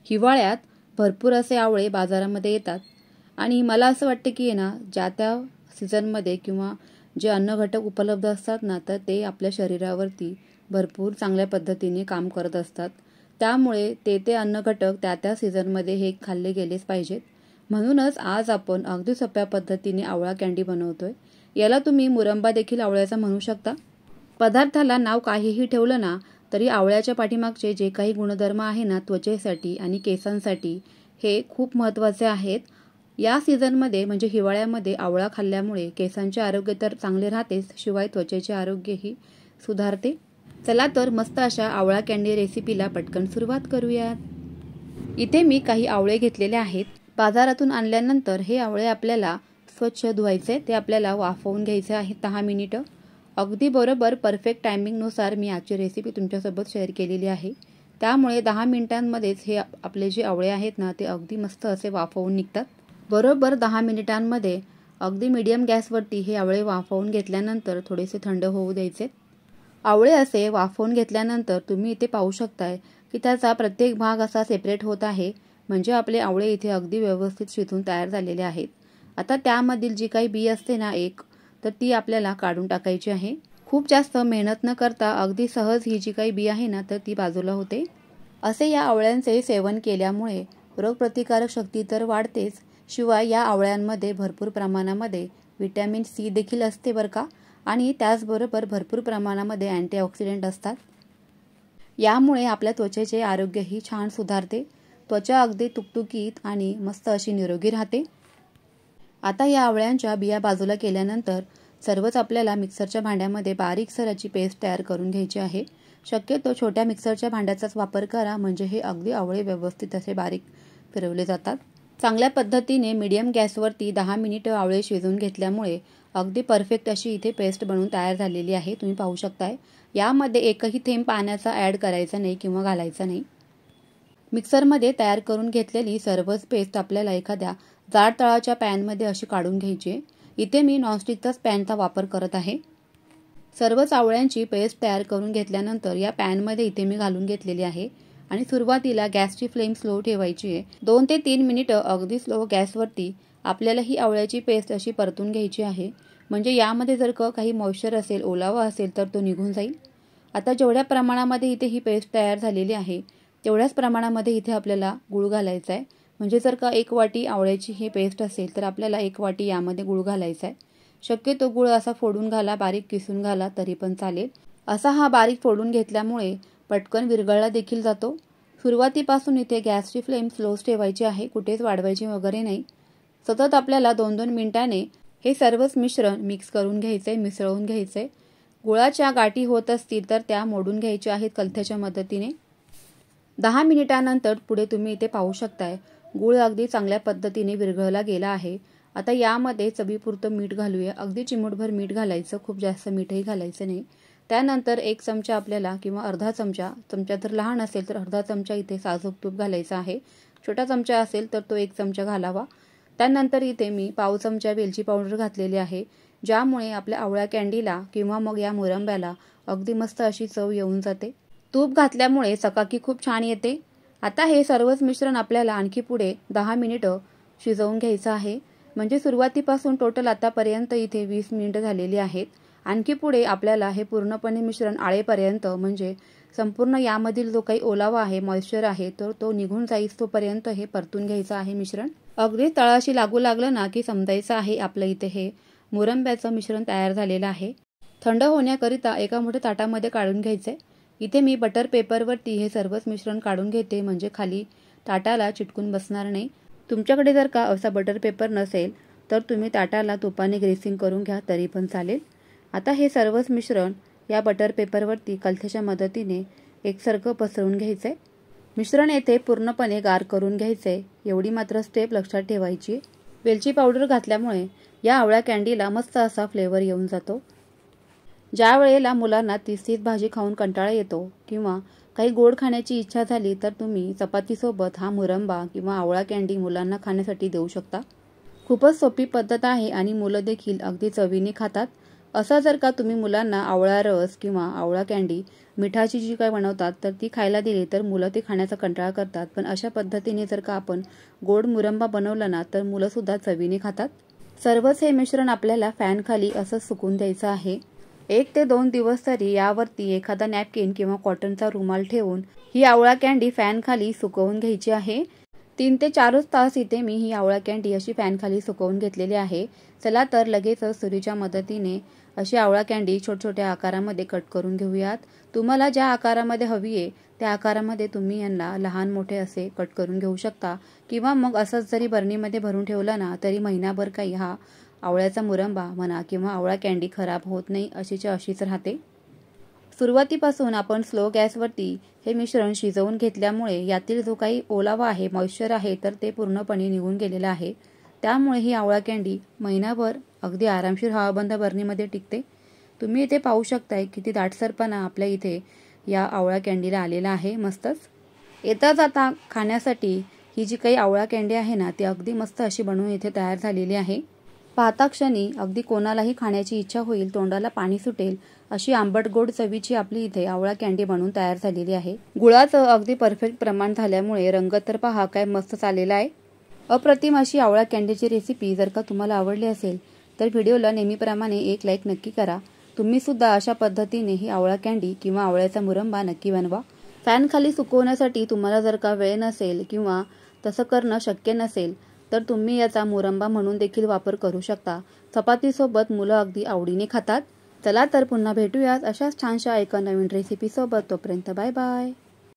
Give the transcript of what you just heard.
हिवाळ्यात भरपूर असे आवळे बाजारामध्ये येतात आणि मला असं वाटतं की ज्या त्या सीझनमध्ये किंवा जे अन्नघटक उपलब्ध असतात ना, तर ते आपल्या शरीरावरती भरपूर चांगल्या पद्धतीने काम करत असतात. त्यामुळे ते अन्नघटक त्या सीझनमध्ये हे खाल्ले गेलेच पाहिजेत. म्हणूनच आज आपण अगदी सोप्या पद्धतीने आवळा कँडी बनवतोय. याला तुम्ही मुरंबा देखील आवळ्याचा म्हणू शकता. पदार्थाला नाव काहीही ठेवलं ना, तरी आवळ्याच्या पाठीमागचे जे काही गुणधर्म आहे ना, त्वचेसाठी आणि केसांसाठी हे खूप महत्त्वाचे आहेत. या सीझनमध्ये म्हणजे हिवाळ्यामध्ये आवळा खाल्ल्यामुळे केसांचे आरोग्य तर चांगले राहतेच, शिवाय त्वचेचे आरोग्यही सुधारते. चला तर मस्त अशा आवळा कँडी रेसिपीला पटकन सुरुवात करूयात. इथे मी काही आवळे घेतलेले आहेत. बाजारातून आणल्यानंतर हे आवळे आपल्याला स्वच्छ धुवायचे, ते आपल्याला वाफवून घ्यायचे आहेत 10 मिनिटं. अगदी बरोबर परफेक्ट टायमिंगनुसार मी आजची रेसिपी तुमच्यासोबत शेअर केलेली आहे. त्यामुळे 10 मिनिटांमध्येच हे आपले जे आवळे आहेत ना, ते अगदी मस्त असे वाफवून निघतात. बरोबर 10 मिनिटांमध्ये अगदी मीडियम गॅसवरती हे आवळे वाफवून घेतल्यानंतर थोडेसे थंड होऊ द्यायचे. आवळे असे वाफवून घेतल्यानंतर तुम्ही इथे पाहू शकताय की त्याचा प्रत्येक भाग असा सेपरेट होत आहे. म्हणजे आपले आवळे इथे अगदी व्यवस्थित शिजून तयार झालेले आहेत. आता त्यामधील जी काही बी असते ना तर ती आपल्याला काढून टाकायची आहे. खूप जास्त मेहनत न करता अगदी सहज ही जी काही बी आहे ना, तर ती बाजूला होते. असे या आवळ्यांचे सेवन केल्यामुळे रोगप्रतिकारक शक्ती तर वाढतेच, शिवाय या आवळ्यांमध्ये भरपूर प्रमाणामध्ये व्हिटॅमिन सी देखील असते बरं का, आणि त्याचबरोबर भरपूर प्रमाणामध्ये अँटीऑक्सिडंट असतात. यामुळे आपल्या त्वचेचे आरोग्यही छान सुधारते. त्वचा अगदी तुकतुकीत आणि मस्त अशी निरोगी राहते. आता या आवळ्यांच्या बिया बाजूला केल्यानंतर सर्वच आपल्याला मिक्सरच्या भांड्यामध्ये बारीकसर अशी पेस्ट तयार करून घ्यायची आहे. शक्यतो छोट्या मिक्सरच्या भांड्याचाच वापर करा, म्हणजे हे अगदी आवळे व्यवस्थित असे बारीक फिरवले जातात. चांगल्या पद्धतीने मीडियम गॅसवरती 10 मिनिटं आवळे शिजवून घेतल्यामुळे अगदी परफेक्ट अशी इथे पेस्ट बनवून तयार झालेली आहे. तुम्ही पाहू शकताय. यामध्ये एकही थेंब पाण्याचा ॲड करायचा नाही किंवा घालायचा नाही. मिक्सरमध्ये तयार करून घेतलेली सर्वच पेस्ट आपल्याला एखाद्या जाड तळाच्या पॅनमध्ये अशी काढून घ्यायची. इथे मी नॉनस्टिकचाच पॅनचा वापर करत आहे. सर्वच आवळ्यांची पेस्ट तयार करून घेतल्यानंतर या पॅनमध्ये इथे मी घालून घेतलेली आहे आणि सुरुवातीला गॅसची फ्लेम स्लो ठेवायची आहे. 2 ते 3 मिनिटं अगदी स्लो गॅसवरती आपल्याला ही आवळ्याची पेस्ट अशी परतून घ्यायची आहे. म्हणजे यामध्ये जर काही मॉइश्चर असेल, ओलावा असेल, तर तो निघून जाईल. आता जेवढ्या प्रमाणामध्ये इथे ही पेस्ट तयार झालेली आहे तेवढ्याच प्रमाणामध्ये इथे आपल्याला गूळ घालायचा आहे. म्हणजे जर 1 वाटी आवळ्याची ही पेस्ट असेल तर आपल्याला 1 वाटी यामध्ये गूळ घालायचा आहे. शक्यतो गूळ असा फोडून घाला, बारीक किसून घाला तरी पण चालेल. असा हा बारीक फोडून घेतल्यामुळे पटकन विरघळला देखील जातो. सुरुवातीपासून इथे गॅसची फ्लेम स्लोच ठेवायची आहे, कुठेच वाढवायची वगैरे नाही. सतत आपल्याला 2-2 मिनिटांनी हे सर्वच मिश्रण मिक्स करून घ्यायचे, मिसळून घ्यायचे. गुळाच्या गाठी होत असतील तर त्या मोडून घ्यायच्या आहेत कलथ्याच्या मदतीने. 10 मिनिटांनंतर पुढे तुम्ही इथे पाहू शकताय गूळ अगदी चांगल्या पद्धतीने विरघळला गेला आहे. आता यामध्ये चवीपुरतं मीठ घालूया. अगदी चिमूटभर मीठ घालायचं, खूप जास्त मीठही घालायचं नाही. त्यानंतर 1 चमचा आपल्याला किंवा अर्धा चमचा जर लहान असेल तर अर्धा चमचा इथे साजूक तूप घालायचा आहे. छोटा चमचा असेल तर तो 1 चमचा घालावा. त्यानंतर इथे मी पाव चमचा वेलची पावडर घातलेली आहे, ज्यामुळे आपल्या आवळा कँडीला किंवा मग या मुरंब्याला अगदी मस्त अशी चव येऊन जाते. तूप घातल्यामुळे चकाकी खूप छान येते. आता हे सर्वच मिश्रण आपल्याला आणखी पुढे 10 मिनिटं शिजवून घ्यायचं आहे. म्हणजे सुरुवातीपासून टोटल आतापर्यंत इथे 20 मिनिटं झालेली आहेत. आणखी पुढे आपल्याला हे पूर्णपणे मिश्रण आळेपर्यंत, म्हणजे संपूर्ण यामधील जो काही ओलावा आहे, मॉइश्चर आहे, तर तो निघून जाईस तोपर्यंत हे परतून घ्यायचं आहे मिश्रण. अगदी तळाशी लागू लागलं ना की समजायचं आहे आपलं इथे हे मुरंब्याचं मिश्रण तयार झालेलं आहे. थंड होण्याकरिता एका मोठ्या ताटामध्ये काढून घ्यायचे. इथे मी बटर पेपरवरती हे सर्वच मिश्रण काढून घेते, म्हणजे खाली ताटाला चिटकून बसणार नाही. तुमच्याकडे जर असा बटर पेपर नसेल तर तुम्ही ताटाला तुपाने ग्रेसिंग करून घ्या तरी पण चालेल. आता हे सर्वच मिश्रण या बटर पेपरवरती कलथ्याच्या मदतीने एकसारखं पसरवून घ्यायचे. मिश्रण येथे पूर्णपणे गार करून घ्यायचे, एवढी मात्र स्टेप लक्षात ठेवायची. वेलची पावडर घातल्यामुळे या आवळा कँडीला मस्त असा फ्लेवर येऊन जातो. ज्या वेळेला मुलांना तीच भाजी खाऊन कंटाळा येतो किंवा काही गोड खाण्याची इच्छा झाली तर तुम्ही चपातीसोबत हा मुरंबा किंवा आवळा कँडी मुलांना खाण्यासाठी देऊ शकता. खूपच सोपी पद्धत आहे आणि मुलं देखील अगदी चवीने खातात. असा जर का तुम्ही मुलांना आवळा रस किंवा आवळा कँडी मिठाची जी काय बनवतात तर ती खायला दिली तर मुलं ती खाण्याचा कंटाळा करतात. पण अशा पद्धतीने जर का आपण गोड मुरंबा बनवला ना तर मुलं सुद्धा चवीने खातात. सर्वच हे मिश्रण आपल्याला फॅन खाली असं सुकून द्यायचं आहे. 1 ते 2 दिवस तरी यावरती एखादा नॅपकिन किंवा कॉटनचा रुमाल ठेवून ही आवळा कँडी फॅन खाली सुकवून घ्यायची आहे. 3 ते 4 तास इथे मी ही आवळा कँडी अशी फॅन खाली सुकवून घेतलेली आहे. चला तर लगेच सुरीच्या मदतीने अशी आवळा कँडी छोट्या आकारामध्ये कट करून घेऊयात. तुम्हाला ज्या आकारामध्ये हवी आहे त्या आकारामध्ये तुम्ही यांना लहान मोठे असे कट करून घेऊ शकता किंवा मग असंच जरी बरणीमध्ये भरून ठेवला ना तरी महिनाभर काही हा आवळ्याचा मुरंबा म्हणा किंवा आवळा कँडी खराब होत नाही, अशीच्या अशीच राहते. सुरुवातीपासून आपण स्लो गॅसवरती हे मिश्रण शिजवून घेतल्यामुळे यातील जो काही ओलावा आहे, मॉइश्चर आहे तर ते पूर्णपणे निघून गेलेलं आहे. त्यामुळे ही आवळा कँडी महिनाभर अगदी आरामशीर हवाबंद बरणीमध्ये टिकते. तुम्ही इथे पाहू शकताय किती दाटसरपणा आपल्या इथे या आवळा कँडीला आलेला आहे. मस्तच. येता जाता खाण्यासाठी ही जी काही आवळा कँडी आहे ना ती अगदी मस्त अशी बनवून इथे तयार झालेली आहे. पाहता क्षणी अगदी कोणालाही खाण्याची इच्छा होईल, तोंडाला पाणी सुटेल अशी आंबट गोड चवीची आपली इथे आवळा कँडी बनवून तयार झालेली आहे. गुळाचं अगदी परफेक्ट प्रमाण झाल्यामुळे रंग तर पहा काय मस्त आलेला आहे. अप्रतिम अशी आवळा कँडीची रेसिपी जर का तुम्हाला आवडली असेल तर व्हिडिओला नेहमीप्रमाणे एक लाईक नक्की करा. तुम्ही सुद्धा अशा पद्धतीने ही आवळा कँडी किंवा आवळ्याचा मुरंबा नक्की बनवा. फॅन खाली सुकवण्यासाठी तुम्हाला जर का वेळ नसेल किंवा तसं करणं शक्य नसेल तर तुम्ही याचा मुरंबा म्हणून देखील वापर करू शकता. चपातीसोबत मुलं अगदी आवडीने खातात. चला तर पुन्हा भेटूयात अशाच छानशा एका नवीन रेसिपीसोबत. तोपर्यंत बाय बाय.